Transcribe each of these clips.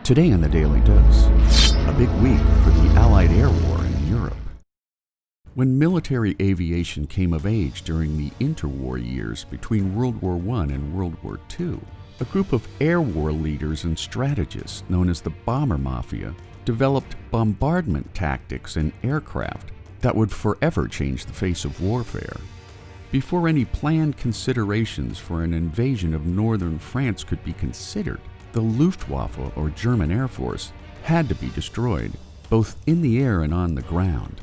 Today on the Daily Dose, a big week for the Allied air war in Europe. When military aviation came of age during the interwar years between World War I and World War II, a group of air war leaders and strategists known as the Bomber Mafia developed bombardment tactics and aircraft that would forever change the face of warfare. Before any planned considerations for an invasion of northern France could be considered, the Luftwaffe, or German Air Force, had to be destroyed, both in the air and on the ground.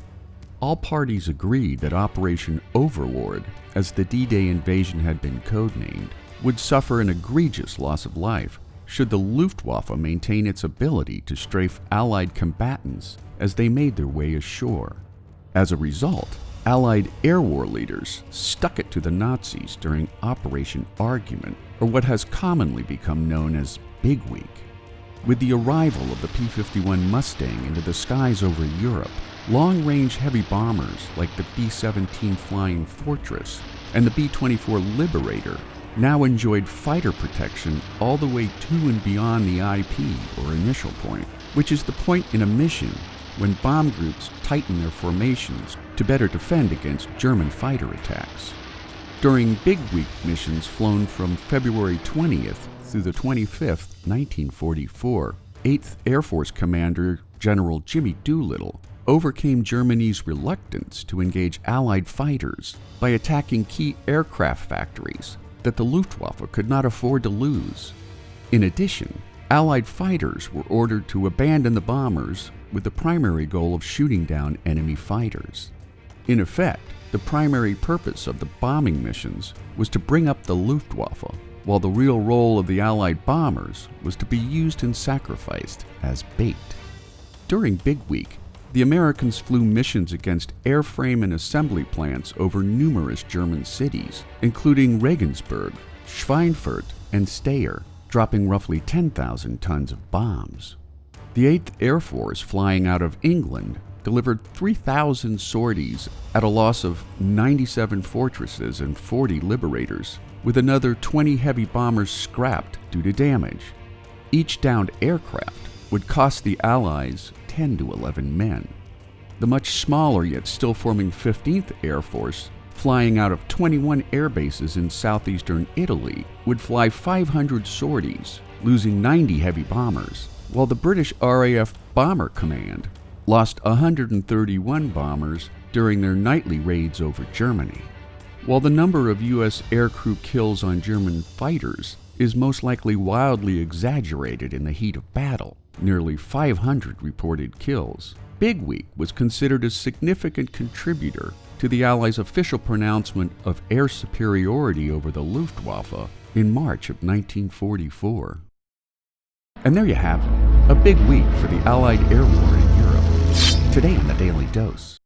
All parties agreed that Operation Overlord, as the D-Day invasion had been codenamed, would suffer an egregious loss of life should the Luftwaffe maintain its ability to strafe Allied combatants as they made their way ashore. As a result, Allied air war leaders stuck it to the Nazis during Operation Argument, or what has commonly become known as Big Week. With the arrival of the P-51 Mustang into the skies over Europe, long-range heavy bombers like the B-17 Flying Fortress and the B-24 Liberator now enjoyed fighter protection all the way to and beyond the IP, or initial point, which is the point in a mission when bomb groups tighten their formations to better defend against German fighter attacks. During Big Week missions flown from February 20th through the 25th, 1944, 8th Air Force Commander General Jimmy Doolittle overcame Germany's reluctance to engage Allied fighters by attacking key aircraft factories that the Luftwaffe could not afford to lose. In addition, Allied fighters were ordered to abandon the bombers with the primary goal of shooting down enemy fighters. In effect, the primary purpose of the bombing missions was to bring up the Luftwaffe, while the real role of the Allied bombers was to be used and sacrificed as bait. During Big Week, the Americans flew missions against airframe and assembly plants over numerous German cities, including Regensburg, Schweinfurt, and Steyr, dropping roughly 10,000 tons of bombs. The 8th Air Force, flying out of England, delivered 3,000 sorties at a loss of 97 Fortresses and 40 Liberators, with another 20 heavy bombers scrapped due to damage. Each downed aircraft would cost the Allies 10 to 11 men. The much smaller yet still forming 15th Air Force, flying out of 21 air bases in southeastern Italy, would fly 500 sorties, losing 90 heavy bombers, while the British RAF Bomber Command lost 131 bombers during their nightly raids over Germany. While the number of U.S. aircrew kills on German fighters is most likely wildly exaggerated in the heat of battle, nearly 500 reported kills, Big Week was considered a significant contributor to the Allies' official pronouncement of air superiority over the Luftwaffe in March of 1944. And there you have it, a big week for the Allied air war in Europe. Today on the Daily Dose.